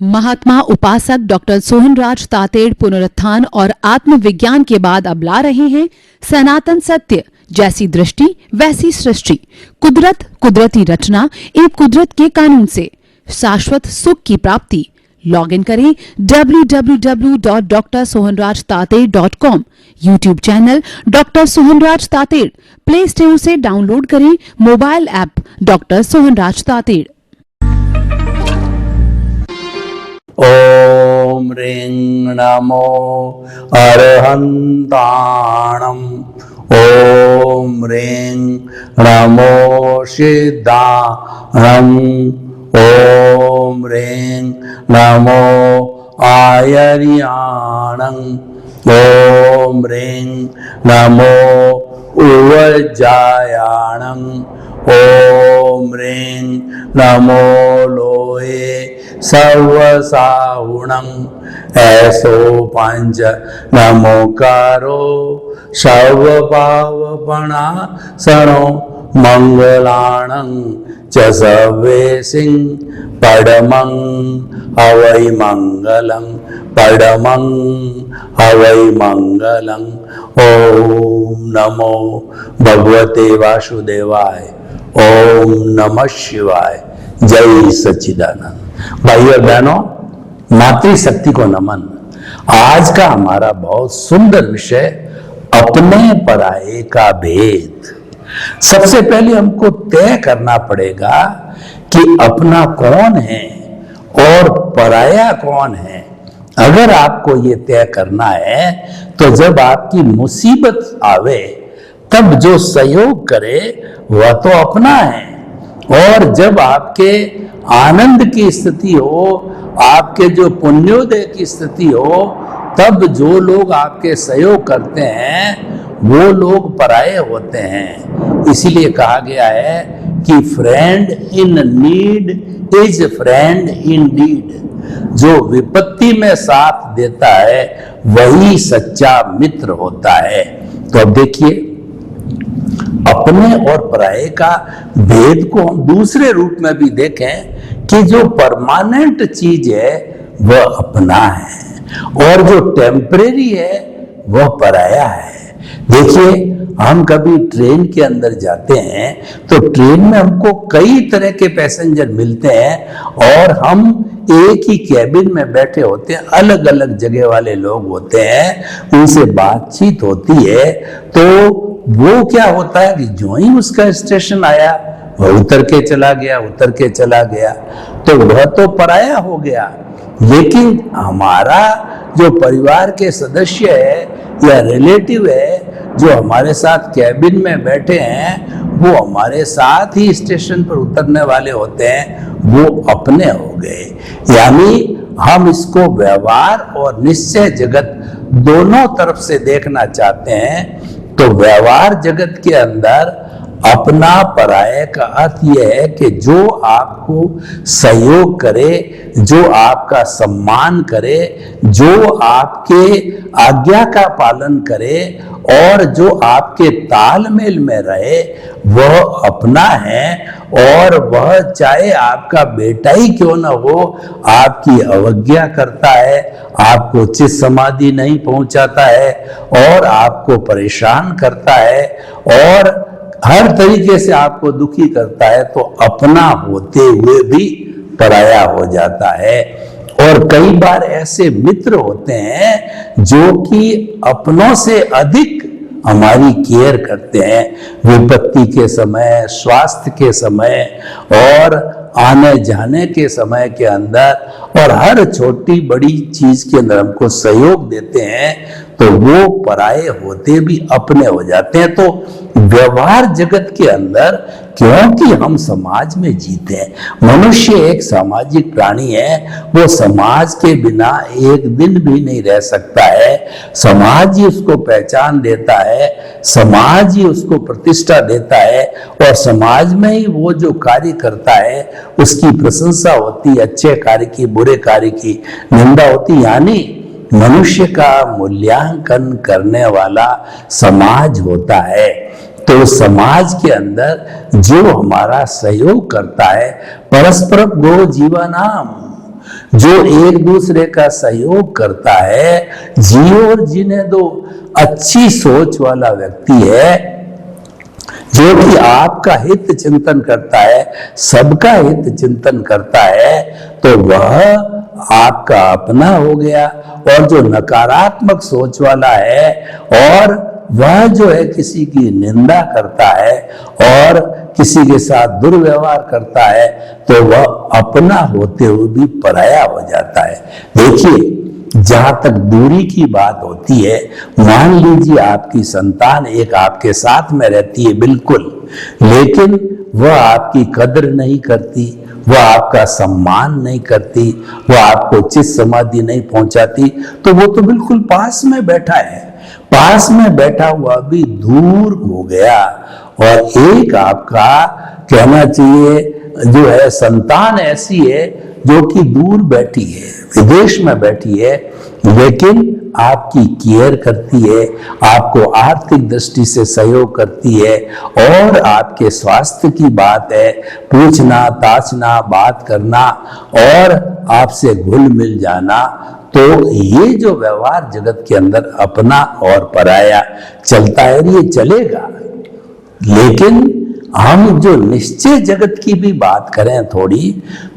महात्मा उपासक डॉक्टर सोहनराज तातेड़ पुनरुत्थान और आत्मविज्ञान के बाद अब ला रहे हैं सनातन सत्य, जैसी दृष्टि वैसी सृष्टि, कुदरत, कुदरती रचना एवं कुदरत के कानून से शाश्वत सुख की प्राप्ति। लॉगिन करें www.drsohanrajtated.com, YouTube channel doctor Sohanraj Tated, play store से डाउनलोड करें mobile app doctor Sohanraj Tated. ओम ह्रीं नमो अरहन्ताणम्, ओम ह्रीं नमो सिद्धाणम्, ओम ह्रीं नमो आयर्याणम्, ओम ह्रीं नमो उवज्जायाणम्, ओम ह्रीं नमो लोहे सर्वसाहुणम्, ऐसो पंच नमोकारो सर्वपावपणासनो मंगलाणं च सर्वेसिं पडमं हवै मंगलं, पडमं हवै मंगलं। ओम नमो भगवते वासुदेवाय, ओम नमः शिवाय। जय सच्चिदानंद। भाई और बहनों, मातृशक्ति को नमन। आज का हमारा बहुत सुंदर विषय अपने पराये का भेद। सबसे पहले हमको तय करना पड़ेगा कि अपना कौन है और पराया कौन है। अगर आपको ये तय करना है तो जब आपकी मुसीबत आवे तब जो सहयोग करे वह तो अपना है, और जब आपके आनंद की स्थिति हो, आपके जो पुण्योदय की स्थिति हो, तब जो लोग आपके सहयोग करते हैं वो लोग पराये होते हैं। इसीलिए कहा गया है कि friend in need is friend in deed. जो विपत्ति में साथ देता है वही सच्चा मित्र होता है। तो अब देखिए, अपने और पराये का भेद को हम दूसरे रूप में भी देखें कि जो परमानेंट चीज है वह अपना है और जो टेम्परेरी है वह पराया है। देखिए, हम कभी ट्रेन के अंदर जाते हैं तो ट्रेन में हमको कई तरह के पैसेंजर मिलते हैं और हम एक ही कैबिन में बैठे होते हैं, अलग अलग जगह वाले लोग होते हैं, उनसे बातचीत होती है। तो वो क्या होता है कि जो ही उसका स्टेशन आया वह उतर के चला गया, तो वह तो पराया हो गया। लेकिन हमारा जो परिवार के सदस्य है या रिलेटिव है जो हमारे साथ कैबिन में बैठे हैं, वो हमारे साथ ही स्टेशन पर उतरने वाले होते हैं, वो अपने हो गए। यानी हम इसको व्यवहार और निश्चय जगत दोनों तरफ से देखना चाहते हैं। तो व्यवहार जगत के अंदर अपना पराये का अर्थ यह है कि जो आपको सहयोग करे, जो आपका सम्मान करे, जो आपके आज्ञा का पालन करे और जो आपके तालमेल में रहे, वह अपना है। और वह चाहे आपका बेटा ही क्यों न हो, आपकी अवज्ञा करता है, आपको चित्त समाधि नहीं पहुंचाता है और आपको परेशान करता है और हर तरीके से आपको दुखी करता है, तो अपना होते हुए भी पराया हो जाता है। और कई बार ऐसे मित्र होते हैं जो कि अपनों से अधिक हमारी केयर करते हैं, विपत्ति के समय, स्वास्थ्य के समय और आने जाने के समय के अंदर, और हर छोटी बड़ी चीज के अंदर हमको सहयोग देते हैं, तो वो पराये होते भी अपने हो जाते हैं। तो व्यवहार जगत के अंदर, क्योंकि हम समाज में जीते हैं, मनुष्य एक सामाजिक प्राणी है, वो समाज के बिना एक दिन भी नहीं रह सकता है। समाज ही उसको पहचान देता है, समाज ही उसको प्रतिष्ठा देता है और समाज में ही वो जो कार्य करता है उसकी प्रशंसा होती है, अच्छे कार्य की, बुरे कार्य की निंदा होती। यानी मनुष्य का मूल्यांकन करने वाला समाज होता है। तो समाज के अंदर जो हमारा सहयोग करता है, परस्पर गो जीवनाम, जो एक दूसरे का सहयोग करता है, जियो और जीने दो, अच्छी सोच वाला व्यक्ति है, जो कि आपका हित चिंतन करता है, सबका हित चिंतन करता है, तो वह आपका अपना हो गया। और जो नकारात्मक सोच वाला है और वह जो है किसी की निंदा करता है और किसी के साथ दुर्व्यवहार करता है, तो वह अपना होते हुए भी पराया हो जाता है। देखिए, जहां तक दूरी की बात होती है, मान लीजिए आपकी संतान एक आपके साथ में रहती है बिल्कुल, लेकिन वह आपकी कदर नहीं करती, वह आपका सम्मान नहीं करती, वह आपको चित समाधि नहीं पहुंचाती, तो वो तो बिल्कुल पास में बैठा है, पास में बैठा हुआ भी दूर हो गया। और एक आपका कहना चाहिए जो है संतान ऐसी है जो कि दूर बैठी है, विदेश में बैठी है, लेकिन आपकी केयर करती है, आपको आर्थिक दृष्टि से सहयोग करती है, और आपके स्वास्थ्य की बात है, पूछना ताछना, बात करना और आपसे घुल मिल जाना। तो ये जो व्यवहार जगत के अंदर अपना और पराया चलता है, ये चलेगा। लेकिन हम जो निश्चय जगत की भी बात करें थोड़ी,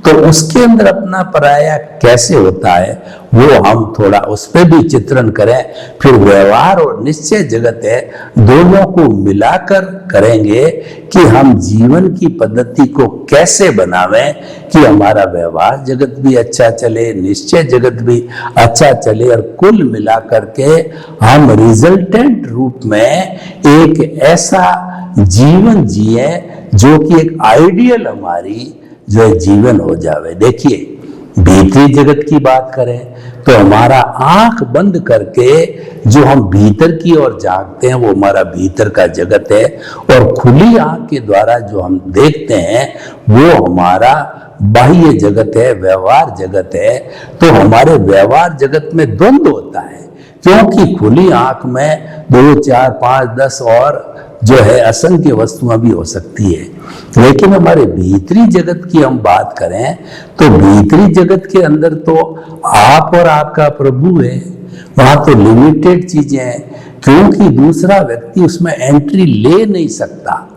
तो उसके अंदर अपना पराया कैसे होता है वो हम थोड़ा उस पर भी चित्रण करें। फिर व्यवहार और निश्चय जगत है, दोनों को मिलाकर करेंगे कि हम जीवन की पद्धति को कैसे बनावें कि हमारा व्यवहार जगत भी अच्छा चले, निश्चय जगत भी अच्छा चले, और कुल मिलाकर के हम रिजल्टेंट रूप में एक ऐसा जीवन जिए जो कि एक आइडियल हमारी जो है जीवन हो जावे। देखिए, भीतरी जगत की बात करें तो हमारा आंख बंद करके जो हम भीतर की ओर झांकते हैं वो हमारा भीतर का जगत है, और खुली आंख के द्वारा जो हम देखते हैं वो हमारा बाह्य जगत है, व्यवहार जगत है। तो हमारे व्यवहार जगत में द्वंद्व होता है, क्योंकि खुली आंख में 2, 4, 5, 10 और जो है असंख्य वस्तुएं भी हो सकती है। लेकिन हमारे भीतरी जगत की हम बात करें तो भीतरी जगत के अंदर तो आप और आपका प्रभु है, वहां तो लिमिटेड चीजें हैं, क्योंकि दूसरा व्यक्ति उसमें एंट्री ले नहीं सकता।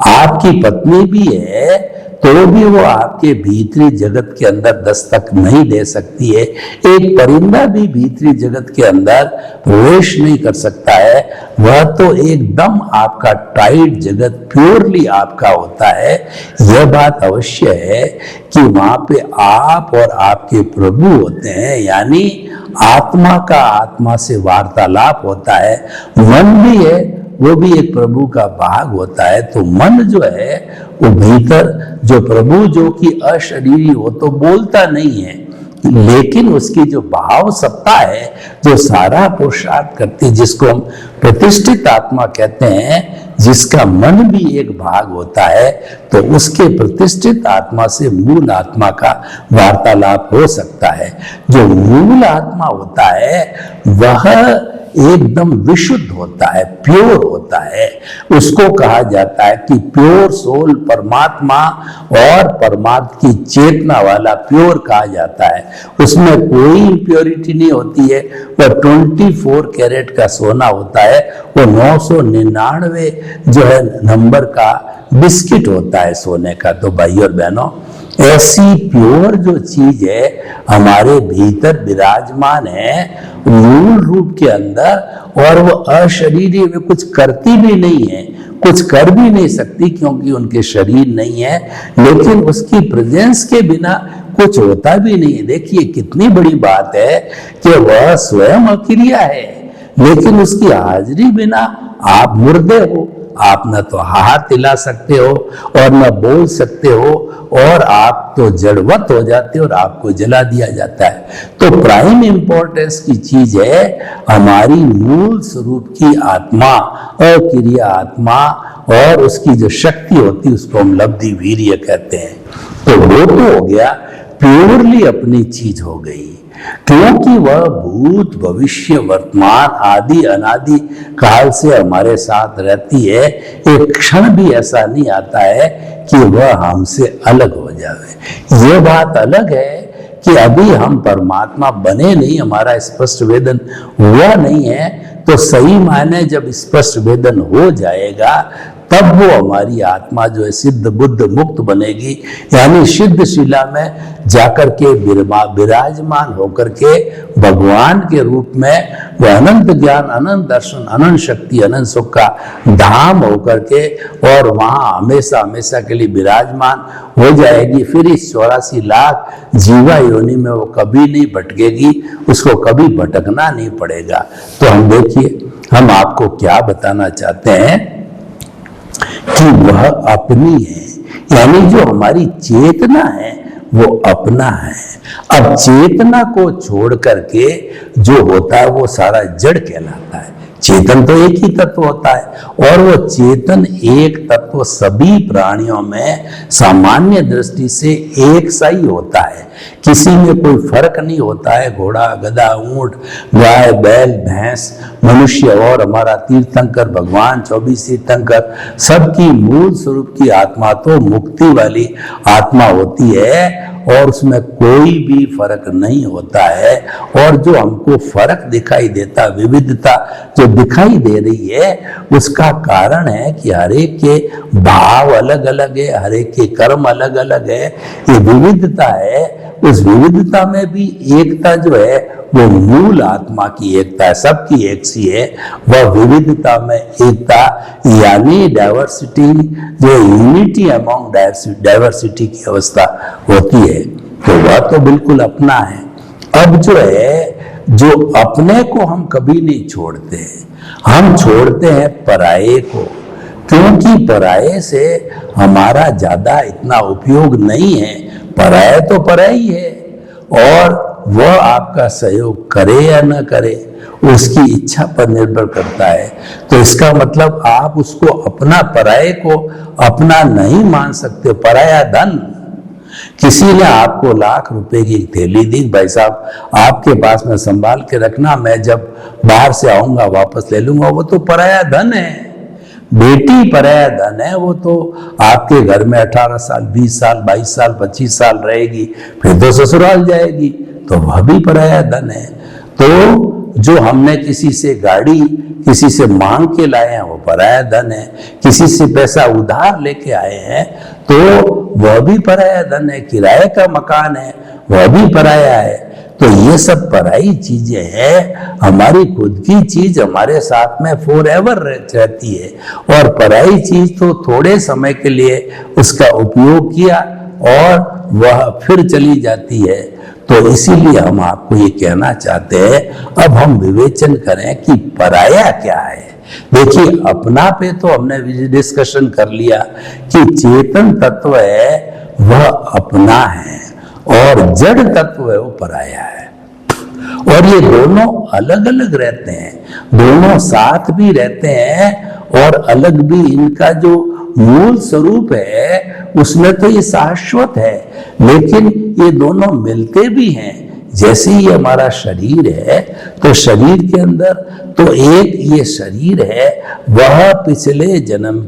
आपकी पत्नी भी है तो भी वो आपके भीतरी जगत के अंदर दस्तक नहीं दे सकती है। एक परिंदा भी भीतरी जगत के अंदर प्रवेश नहीं कर सकता है, वह तो एकदम आपका टाइट जगत प्योरली आपका होता है। यह बात अवश्य है कि वहां पे आप और आपके प्रभु होते हैं, यानी आत्मा का आत्मा से वार्तालाप होता है। मन भी है, वो भी एक प्रभु का भाग होता है। तो मन जो है वो भीतर जो प्रभु जो कि अशरीरी हो तो बोलता नहीं है, लेकिन उसकी जो भाव सत्ता है जो सारा पुरुषार्थ करती है, जिसको हम प्रतिष्ठित आत्मा कहते हैं, जिसका मन भी एक भाग होता है, तो उसके प्रतिष्ठित आत्मा से मूल आत्मा का वार्तालाप हो सकता है। जो मूल आत्मा होता है वह एकदम विशुद्ध होता है, प्योर होता है। उसको कहा जाता है कि प्योर सोल परमात्मा, और परमात्मा की चेतना वाला प्योर कहा जाता है। उसमें कोई इम्प्योरिटी नहीं होती है। वह 24 कैरेट का सोना होता है, वो 999 जो है नंबर का बिस्किट होता है सोने का। तो भाई और बहनों, ऐसी प्योर जो चीज है हमारे भीतर विराजमान है मूल रूप के अंदर, और वो अशरीरी में कुछ करती भी नहीं है, कुछ कर भी नहीं सकती क्योंकि उनके शरीर नहीं है, लेकिन उसकी प्रेजेंस के बिना कुछ होता भी नहीं है। देखिए कितनी बड़ी बात है कि वह स्वयं अक्रिया है, लेकिन उसकी हाजिरी बिना आप मुर्दे हो। आप न तो हाथ हिला सकते हो और न बोल सकते हो, और आप तो जड़वत हो जाते हो और आपको जला दिया जाता है। तो प्राइम इंपॉर्टेंस की चीज है हमारी मूल स्वरूप की आत्मा, अक्रिया आत्मा, और उसकी जो शक्ति होती है उसको हम लब्धि वीर्य कहते हैं। तो वो तो हो गया, प्योरली अपनी चीज हो गई, क्योंकि वह भूत भविष्य वर्तमान आदि अनादि काल से हमारे साथ रहती है। एक क्षण भी ऐसा नहीं आता है कि वह हमसे अलग हो जाए। यह बात अलग है कि अभी हम परमात्मा बने नहीं, हमारा स्पष्ट वेदन हुआ नहीं है, तो सही मायने जब स्पष्ट वेदन हो जाएगा तब वो हमारी आत्मा जो है सिद्ध बुद्ध मुक्त बनेगी, यानी सिद्ध शिला में जाकर के विराजमान होकर के भगवान के रूप में वो अनंत ज्ञान, अनंत दर्शन, अनंत शक्ति, अनंत सुख का धाम होकर के और वहां हमेशा हमेशा के लिए विराजमान हो जाएगी। फिर इस 84 लाख जीवा योनि में वो कभी नहीं भटकेगी, उसको कभी भटकना नहीं पड़ेगा। तो हम देखिए, हम आपको क्या बताना चाहते हैं कि वह अपनी है, यानी जो हमारी चेतना है वो अपना है। अब चेतना को छोड़ करके जो होता है वो सारा जड़ कहलाता है। चेतन तो एक ही तत्व होता है और वो चेतन एक तत्व सभी प्राणियों में सामान्य दृष्टि से एक सा ही होता है, किसी में कोई फर्क नहीं होता है। घोड़ा, गधा, ऊंट, गाय, बैल, भैंस, मनुष्य और हमारा तीर्थंकर भगवान 24 तीर्थंकर, सबकी मूल स्वरूप की आत्मा तो मुक्ति वाली आत्मा होती है और उसमें कोई भी फर्क नहीं होता है। और जो हमको फर्क दिखाई देता, विविधता जो दिखाई दे रही है, उसका कारण है कि हर एक के भाव अलग अलग है, हर एक के कर्म अलग अलग है। ये विविधता है, उस विविधता में भी एकता जो है वो मूल आत्मा की एकता है, सबकी एक सी है। वह विविधता में एकता यानी डाइवर्सिटी, जो यूनिटी अमॉन्ग डाइवर्सिटी की अवस्था होती है, तो वह तो बिल्कुल अपना है। अब जो है, जो अपने को हम कभी नहीं छोड़ते, हम छोड़ते हैं पराये को, क्योंकि पराये से हमारा ज्यादा इतना उपयोग नहीं है। पराया तो पराया ही है और वह आपका सहयोग करे या न करे उसकी इच्छा पर निर्भर करता है। तो इसका मतलब आप उसको अपना, पराये को अपना नहीं मान सकते। पराया धन, किसी ने आपको लाख रुपए की थैली दी, भाई साहब आपके पास में संभाल के रखना, मैं जब बाहर से आऊंगा वापस ले लूंगा, वो तो पराया धन है। बेटी पराया धन है, वो तो आपके घर में 18 साल, 20 साल, 22 साल, 25 साल रहेगी, फिर तो ससुराल जाएगी, तो वह भी पराया धन है। तो जो हमने किसी से गाड़ी, किसी से मांग के लाए हैं, वो पराया धन है। किसी से पैसा उधार लेके आए हैं तो वह भी पराया धन है। किराए का मकान है, वह भी पराया है। तो ये सब पराई चीजें हैं। हमारी खुद की चीज हमारे साथ में फॉरएवर रहती है और पराई चीज तो थोड़े समय के लिए उसका उपयोग किया और वह फिर चली जाती है। तो इसीलिए हम आपको ये कहना चाहते हैं, अब हम विवेचन करें कि पराया क्या है। देखिए, अपना पे तो हमने डिस्कशन कर लिया कि चेतन तत्व है वह अपना है और जड़ तत्व है वो पराया है। और ये दोनों अलग अलग रहते हैं, दोनों साथ भी रहते हैं और अलग भी। इनका जो मूल स्वरूप है उसमें तो ये शाश्वत है, लेकिन ये दोनों मिलते भी हैं। जैसे ही हमारा शरीर है तो शरीर के अंदर तो एक ये शरीर है, वह पिछले जन्म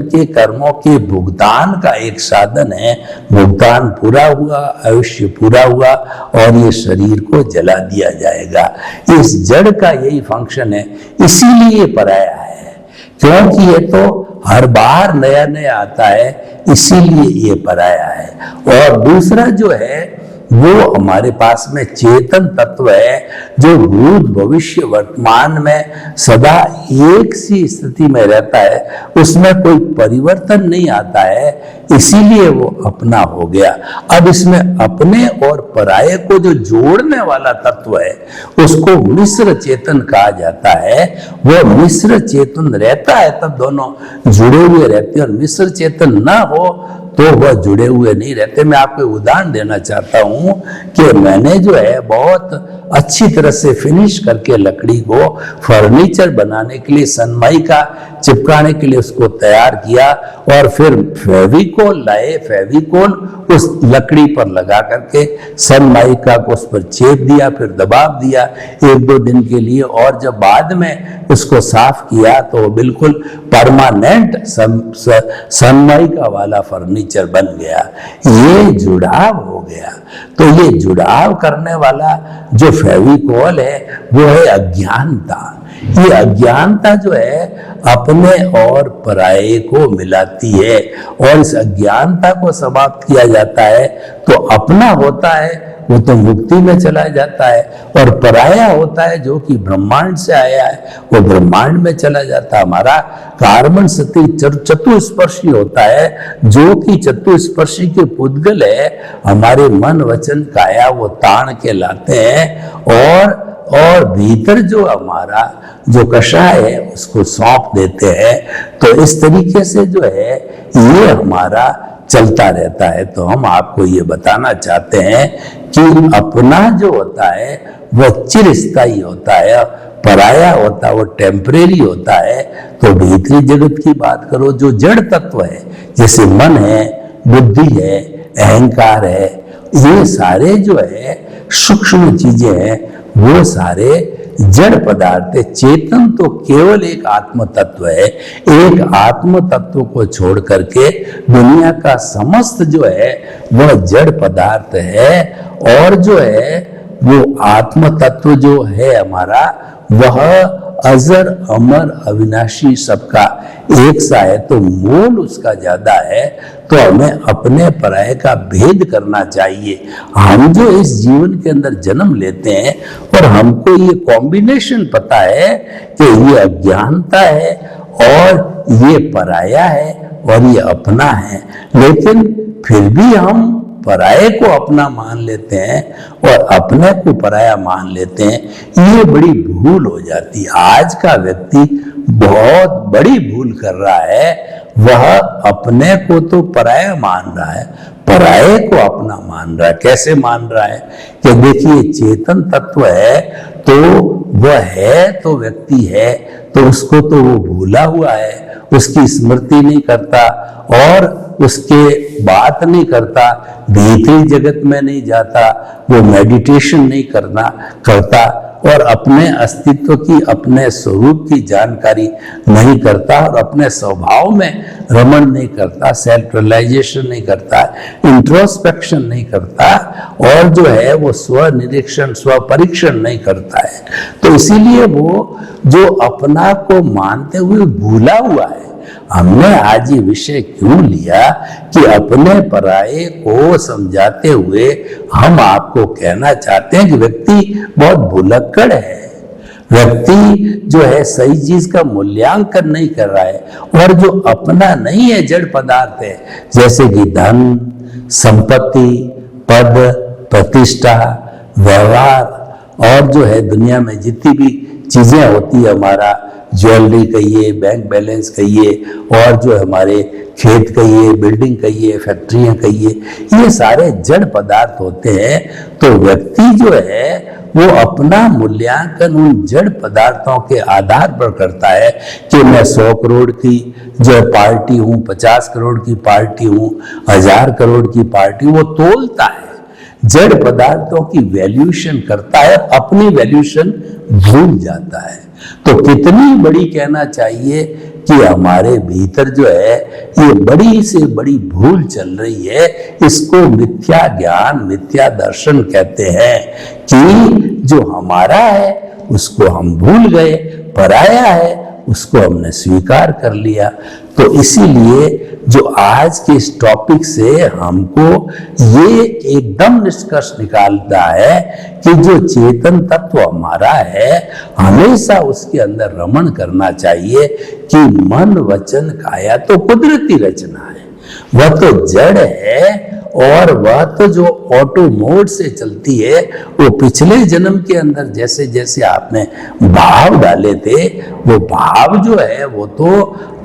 के कर्मों के भुगतान का एक साधन है। भुगतान पूरा हुआ, आयुष्य पूरा हुआ और ये शरीर को जला दिया जाएगा। इस जड़ का यही फंक्शन है, इसीलिए ये पराया है, क्योंकि ये तो हर बार नया नया आता है, इसीलिए ये पराया है। और दूसरा जो है वो हमारे पास में चेतन तत्व है, जो भूत भविष्य वर्तमान में सदा एक सी स्थिति में रहता है, उसमें कोई परिवर्तन नहीं आता है, इसीलिए वो अपना हो गया। अब इसमें अपने और पराये को जो जोड़ने वाला तत्व है उसको मिश्र चेतन कहा जाता है। वो मिश्र चेतन रहता है तब दोनों जुड़े हुए रहते हैं, और मिश्र चेतन ना हो तो वह जुड़े हुए नहीं रहते। मैं आपको उदाहरण देना चाहता हूं कि मैंने जो है बहुत अच्छी तरह से फिनिश करके लकड़ी को फर्नीचर बनाने के लिए, सनमाइका चिपकाने के लिए उसको तैयार किया और फिर फेविकोल लाए, फेविकोल उस लकड़ी पर लगा करके सनमाइका को उस पर चेप दिया, फिर दबाव दिया 1-2 दिन के लिए, और जब बाद में उसको साफ किया तो वो बिल्कुल परमानेंट सनमाइका वाला फर्नीचर बन गया। ये जुड़ाव हो गया। तो ये जुड़ाव करने वाला जो फेविकॉल है वो है अज्ञानता। ये अज्ञानता जो है अपने और पराये को मिलाती है, और इस अज्ञानता को समाप्त किया जाता है तो अपना होता है वो तो मुक्ति में चला जाता है, और पराया होता है जो कि ब्रह्मांड से आया है वो ब्रह्मांड में चला जाता है। हमारा कार्बन सती चतुस्पर्शी होता है, जो कि चतुस्पर्शी के पुद्गल है हमारे मन वचन काया वो ताण के लाते हैं, और भीतर जो हमारा जो कषाय है उसको सौंप देते हैं। तो इस तरीके से जो है ये हमारा चलता रहता है। तो हम आपको ये बताना चाहते हैं कि अपना जो होता है वह चिरस्थायी होता है, पराया होता है वो टेम्परेरी होता है। तो भीतरी जगत की बात करो, जो जड़ तत्व है जैसे मन है, बुद्धि है, अहंकार है, ये सारे जो है सूक्ष्म चीजें हैं, वो सारे जड़ पदार्थ है। चेतन तो केवल एक आत्म तत्व है। एक आत्म तत्व को छोड़ करके दुनिया का समस्त जो है वह जड़ पदार्थ है, और जो है वो आत्म तत्व जो है हमारा वह अजर अमर अविनाशी सबका एक सा है। तो मूल उसका ज्यादा है। तो हमें अपने पराये का भेद करना चाहिए। हम जो इस जीवन के अंदर जन्म लेते हैं और हमको ये कॉम्बिनेशन पता है कि ये अज्ञानता है और ये पराया है और ये अपना है, लेकिन फिर भी हम पराये को अपना मान लेते हैं और अपने को पराया मान लेते हैं। ये बड़ी भूल हो जाती है। आज का व्यक्ति बहुत बड़ी भूल कर रहा है। वह अपने को तो पराया मान रहा है, पराये को अपना मान रहा है। कैसे मान रहा है कि देखिए चेतन तत्व है तो वह है तो व्यक्ति है, तो उसको तो वो भूला हुआ है, उसकी स्मृति नहीं करता और उसके बात नहीं करता, भीतरी जगत में नहीं जाता, वो मेडिटेशन नहीं करता और अपने अस्तित्व की, अपने स्वरूप की जानकारी नहीं करता और अपने स्वभाव में रमण नहीं करता, सेल्फ रियलाइजेशन नहीं करता, इंट्रोस्पेक्शन नहीं करता, और जो है वो स्व निरीक्षण, स्व परीक्षण नहीं करता है। तो इसीलिए वो जो अपना को मानते हुए भूला हुआ है। हमने आज ये विषय क्यों लिया कि अपने पराये को समझाते हुए हम आपको कहना चाहते हैं कि व्यक्ति बहुत भुलक्कड़ है। व्यक्ति जो है सही चीज का मूल्यांकन नहीं कर रहा है, और जो अपना नहीं है जड़ पदार्थ है, जैसे कि धन, संपत्ति, पद, प्रतिष्ठा, व्यवहार, और जो है दुनिया में जितनी भी चीजें होती है, हमारा ज्वेलरी कहिए, बैंक बैलेंस कहिए, और जो हमारे खेत कहिए, बिल्डिंग कहिए, फैक्ट्रियां कहिए, ये सारे जड़ पदार्थ होते हैं। तो व्यक्ति जो है वो अपना मूल्यांकन उन जड़ पदार्थों के आधार पर करता है कि मैं 100 करोड़ की जो पार्टी हूँ, 50 करोड़ की पार्टी हूँ, 1000 करोड़ की पार्टी, वो तोलता है, जड़ पदार्थों की वैल्यूएशन करता है, अपनी वैल्यूएशन भूल जाता है। तो कितनी बड़ी कहना चाहिए कि हमारे भीतर जो है ये बड़ी से बड़ी भूल चल रही है। इसको मिथ्या ज्ञान, मिथ्या दर्शन कहते हैं कि जो हमारा है उसको हम भूल गए, पराया है उसको हमने स्वीकार कर लिया। तो इसीलिए जो आज के इस टॉपिक से हमको ये एकदम निष्कर्ष निकालता है कि जो चेतन तत्व हमारा है हमेशा उसके अंदर रमण करना चाहिए कि मन वचन काया तो कुदरती रचना है, वह तो जड़ है, और वह तो जो ऑटो मोड से चलती है, वो पिछले जन्म के अंदर जैसे जैसे आपने भाव डाले थे, वो भाव जो है वो तो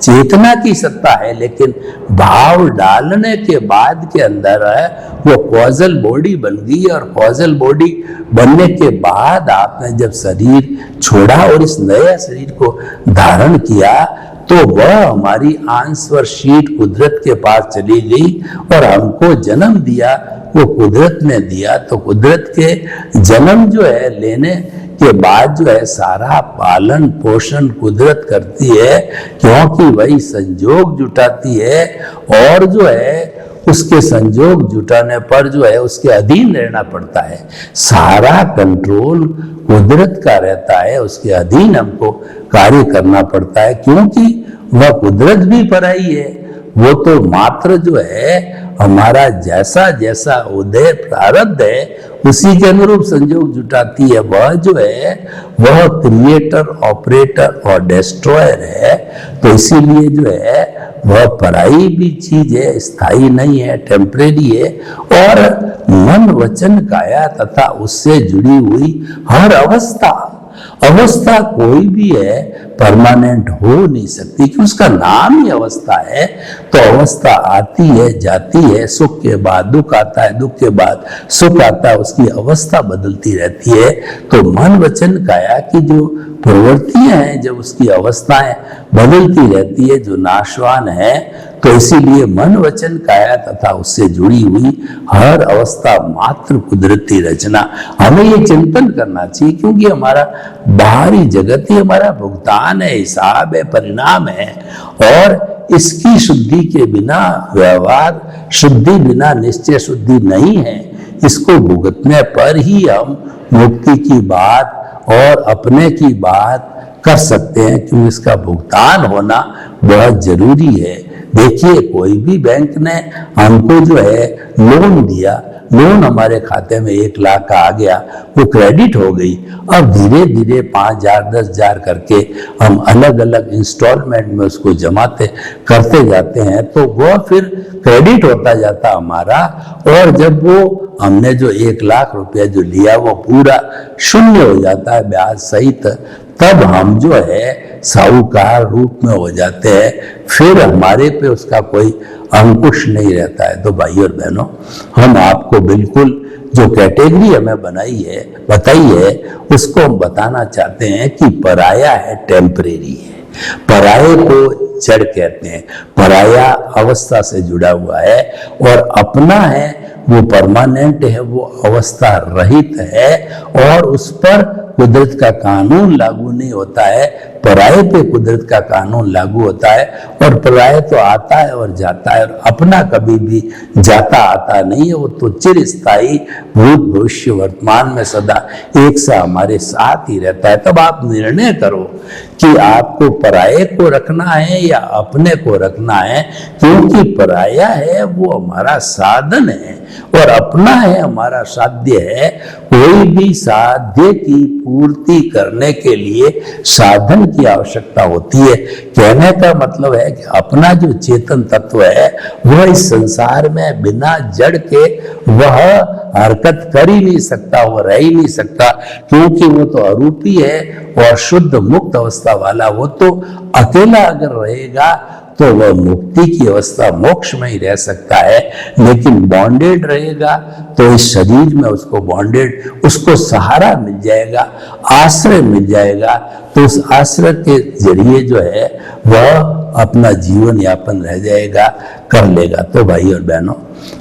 चेतना की सत्ता है, लेकिन भाव डालने के बाद के अंदर है वो कॉजल बॉडी बन गई, और कॉजल बॉडी बनने के बाद आपने जब शरीर छोड़ा और इस नए शरीर को धारण किया, तो वह हमारी आंसवर शीट कुदरत के पास चली गई और हमको जन्म दिया, वो कुदरत ने दिया। तो कुदरत के जन्म जो है लेने के बाद जो है सारा पालन पोषण कुदरत करती है, क्योंकि वही संजोग जुटाती है, और जो है उसके संजोग जुटाने पर जो है उसके अधीन रहना पड़ता है। सारा कंट्रोल कुदरत का रहता है, उसके अधीन हमको कार्य करना पड़ता है, क्योंकि वह कुदरत भी पराई है। वो तो मात्र जो है हमारा जैसा जैसा उदय प्रारब्ध है उसी के अनुरूप संयोग जुटाती है। वह जो है वह क्रिएटर, ऑपरेटर और डिस्ट्रॉयर है। तो इसीलिए जो है वह पराई भी चीज है, स्थायी नहीं है, टेम्परेरी है। और मन, वचन, काया तथा उससे जुड़ी हुई हर अवस्था कोई भी है परमानेंट हो नहीं सकती, कि उसका नाम ही अवस्था है। तो अवस्था आती है, जाती है, सुख के बाद दुख आता है, दुख के बाद सुख आता है, उसकी अवस्था बदलती रहती है। तो मन, वचन, काया की जो प्रवृत्तियां हैं, जब उसकी अवस्थाएं बदलती रहती है, जो नाशवान है, तो इसीलिए मन, वचन, काया तथा उससे जुड़ी हुई हर अवस्था मात्र कुदरती रचना। हमें ये चिंतन करना चाहिए, क्योंकि हमारा बाहरी जगत ही हमारा भुगतान है, हिसाब है, परिणाम है। और इसकी शुद्धि के बिना, व्यवहार शुद्धि बिना निश्चय शुद्धि नहीं है। इसको भुगतने पर ही हम मुक्ति की बात और अपने की बात कर सकते हैं, क्योंकि इसका भुगतान होना बहुत जरूरी है। देखिए, कोई भी बैंक ने हमको जो है लोन दिया, लोन हमारे खाते में 1 लाख का आ गया, वो क्रेडिट हो गई। अब धीरे धीरे 5,000, 10,000 करके हम अलग अलग इंस्टॉलमेंट में उसको जमाते करते जाते हैं, तो वो फिर क्रेडिट होता जाता हमारा। और जब वो हमने जो 1 लाख रुपया जो लिया वो पूरा शून्य हो जाता है ब्याज सहित, तब हम जो है साहूकार रूप में हो जाते हैं। फिर हमारे पे उसका कोई अंकुश नहीं रहता है। तो भाई और बहनों, हम आपको बिल्कुल जो कैटेगरी हमें बताई है उसको हम बताना चाहते हैं कि पराया है, टेम्परेरी है। पराये को जड़ कहते हैं, पराया अवस्था से जुड़ा हुआ है, और अपना है वो परमानेंट है, वो अवस्था रहित है, और उस पर कुदरत का कानून लागू नहीं होता है। पराये पे कुदरत का कानून लागू होता है। और पराये तो आता है और जाता है, और अपना कभी भी जाता आता नहीं है। वो तो चिरस्थायी, भूत, भविष्य, वर्तमान में सदा एक सा हमारे साथ ही रहता है। तब आप निर्णय करो कि आपको पराये को रखना है या अपने को रखना है, क्योंकि पराया है वो हमारा साधन है और अपना है हमारा साध्य है। कोई भी साध्य की पूर्ति करने के लिए साधन की आवश्यकता होती है। कहने का मतलब है कि अपना जो चेतन तत्व है वह इस संसार में बिना जड़ के वह हरकत कर ही नहीं सकता, वह रह ही नहीं सकता, क्योंकि वो तो अरूपी है और शुद्ध मुक्त अवस्था वाला। वो तो अकेला अगर रहेगा तो वह मुक्ति की अवस्था, मोक्ष में ही रह सकता है। लेकिन बॉन्डेड रहेगा तो इस शरीर में उसको बॉन्डेड, उसको सहारा मिल जाएगा, आश्रय मिल जाएगा, तो उस आश्रय के जरिए जो है वह अपना जीवन यापन रह जाएगा, कर लेगा। तो भाई और बहनों,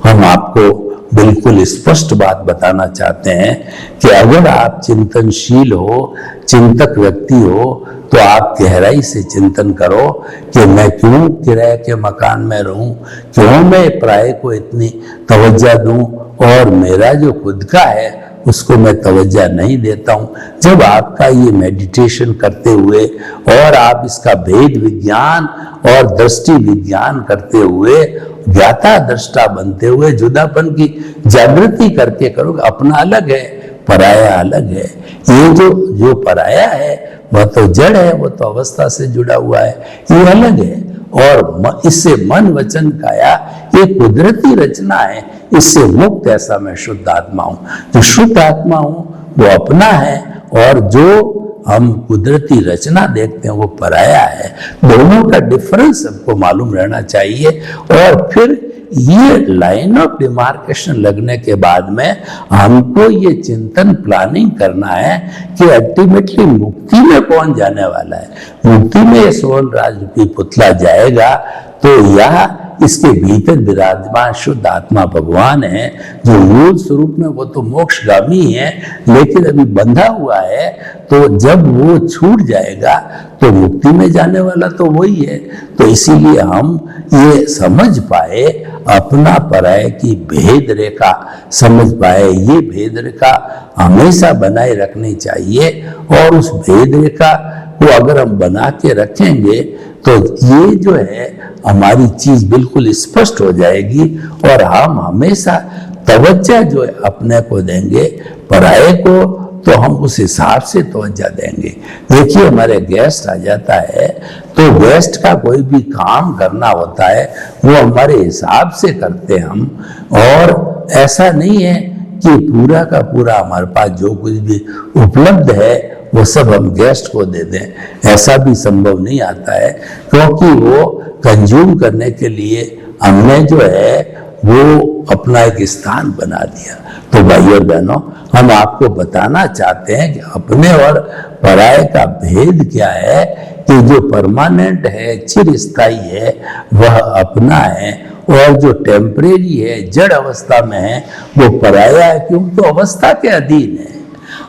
हम आपको बिल्कुल स्पष्ट बात बताना चाहते हैं कि अगर आप चिंतनशील हो, चिंतक व्यक्ति हो, तो आप गहराई से चिंतन करो कि मैं क्यों किराए के मकान में रहूं, क्यों मैं पराये को इतनी तवज्जो दूं और मेरा जो खुद का है उसको मैं तवज्जो नहीं देता हूं। जब आपका ये मेडिटेशन करते हुए और आप इसका भेद विज्ञान और दृष्टि विज्ञान करते हुए, ज्ञाता दृष्टा बनते हुए, जुदापन की जागृति करके करोगे, अपना अलग है, पराया अलग है। ये जो पराया है वह तो जड़ है, वो तो अवस्था से जुड़ा हुआ है, ये अलग है। और इससे मन, वचन, काया ये कुदरती रचना है, इससे मुक्त ऐसा मैं शुद्ध आत्मा हूं। जो शुद्ध आत्मा हूं वो अपना है, और जो हम कुदरती रचना देखते हैं वो पराया है। दोनों का डिफरेंस हमको मालूम रहना चाहिए। और फिर ये लाइन ऑफ डिमार्केशन लगने के बाद में हमको ये चिंतन प्लानिंग करना है कि अल्टीमेटली मुक्ति में कौन जाने वाला है। मुक्ति में ये सोहन राज रूपी पुतला जाएगा, तो यह इसके भीतर विराजमान शुद्ध आत्मा भगवान है, जो मूल स्वरूप में वो तो मोक्षगामी है, लेकिन अभी बंधा हुआ है। तो जब वो छूट जाएगा तो मुक्ति में जाने वाला तो वही है। तो इसीलिए हम ये समझ पाए अपना पराये की भेद रेखा समझ पाए। ये भेद रेखा हमेशा बनाए रखनी चाहिए और उस भेद रेखा को अगर हम बना के रखेंगे तो ये जो है हमारी चीज बिल्कुल स्पष्ट हो जाएगी और हम हमेशा तवज्जो जो है अपने को देंगे, पराये को तो हम उस हिसाब से तवज्जो देंगे। देखिए हमारे गेस्ट आ जाता है तो गेस्ट का कोई भी काम करना होता है वो हमारे हिसाब से करते हम, और ऐसा नहीं है कि पूरा का पूरा हमारे पास जो कुछ भी उपलब्ध है वो सब हम गेस्ट को दे दें, ऐसा भी संभव नहीं आता है, क्योंकि वो कंज्यूम करने के लिए हमने जो है वो अपना एक स्थान बना दिया। तो भाइयों और बहनों, हम आपको बताना चाहते हैं कि अपने और पराये का भेद क्या है, कि जो परमानेंट है, चिरस्थायी है, वह अपना है, और जो टेम्परेरी है, जड़ अवस्था में है, वो पराया है, क्योंकि तो अवस्था के अधीन है।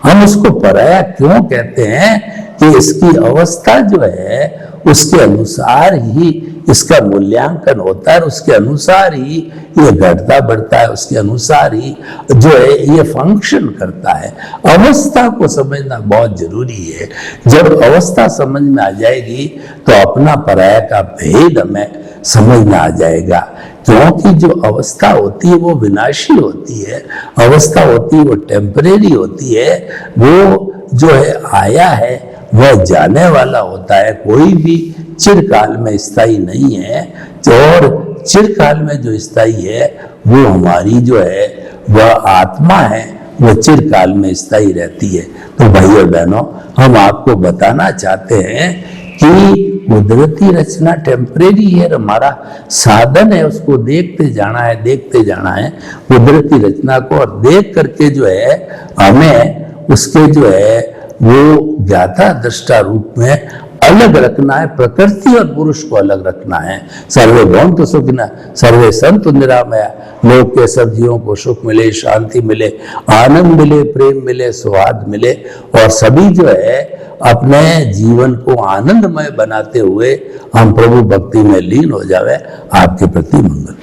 हम उसको पराया क्यों कहते हैं कि इसकी अवस्था जो है उसके अनुसार ही इसका मूल्यांकन होता है, उसके अनुसार ही ये घटता बढ़ता है, उसके अनुसार ही जो है ये फंक्शन करता है। अवस्था को समझना बहुत जरूरी है। जब अवस्था समझ में आ जाएगी तो अपना पराया का भेद हमें समझ में आ जाएगा, क्योंकि जो अवस्था होती है वो विनाशी होती है, अवस्था होती है वो टेम्परेरी होती है, वो जो है आया है वह जाने वाला होता है, कोई भी चिरकाल में स्थायी नहीं है। और चिरकाल में जो स्थायी है वो हमारी जो है वह आत्मा है, वो चिरकाल में स्थायी रहती है। तो भाइयों बहनों, हम आपको बताना चाहते हैं कि कुदरती रचना टेम्परेरी है, हमारा साधन है उसको देखते जाना है, देखते जाना है कुदरती रचना को, और देख करके जो है हमें उसके जो है वो ज्ञाता दृष्टा रूप में अलग रखना है, प्रकृति और पुरुष को अलग रखना है। सर्वे भवन्तु सुखिनः सर्वे सन्तु निरामया, लोक के सब जीवों को सुख मिले, शांति मिले, आनंद मिले, प्रेम मिले, सौहार्द मिले, और सभी जो है अपने जीवन को आनंदमय बनाते हुए हम प्रभु भक्ति में लीन हो जावे। आपके प्रति मंगल।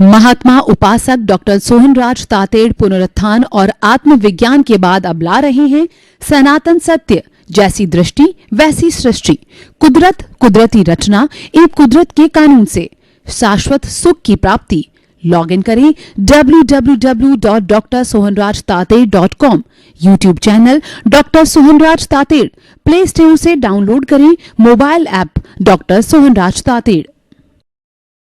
महात्मा उपासक डॉक्टर सोहनराज तातेड़ पुनरुत्थान और आत्मविज्ञान के बाद अब ला रहे हैं सनातन सत्य, जैसी दृष्टि वैसी सृष्टि, कुदरत कुदरती रचना एवं कुदरत के कानून से शाश्वत सुख की प्राप्ति। लॉग इन करें www.drsohanrajtated.com, YouTube channel doctor Sohanraj Tated, play store से डाउनलोड करें mobile app doctor Sohanraj Tated.